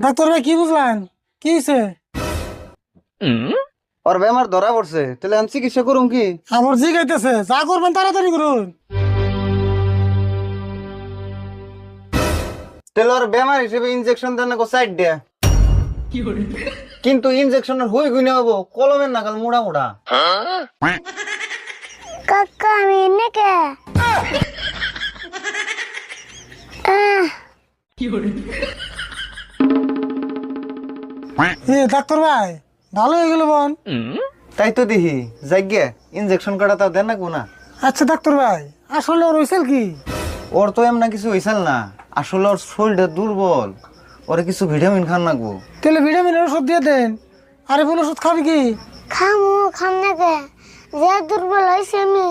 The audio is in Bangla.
ডাক্তার ভাই কি বুঝলেন? কি হয়েছে? ওর বেমার ধরা পড়ছে, তাহলে আমি চিকিৎসা করুম কি? আবার জিগাইতেছে, যা করবেন তাড়াতাড়ি করুন। তাহলে ওর বেমার হিসেবে ইনজেকশন দেন না সাইড দেয়া, কিন্তু ইনজেকশনের হই গুনে হবো কলমের নাগাল মোড়া মোড়া। কাকা আমি এনে কে ডাক্তার ভাই ভালো হয়ে গেল বোন। তাই তো দেখি যাইগে ইনজেকশন কাটা তাও দেন না কোনা। আচ্ছা ডাক্তার ভাই, আসলে ওর হয়েছিল কি? ওর তো এমন কিছু হয়েছিল না, আসলে ওর শরীরটা দুর্বল, ওরে কিছু ভিটামিন খান লাগবো। তাহলে ভিটামিনের ওষুধ দিয়ে দেন। আরে বোন ওষুধ খাবি কি? খাম না কে যে দুর্বল হয়েছে আমি।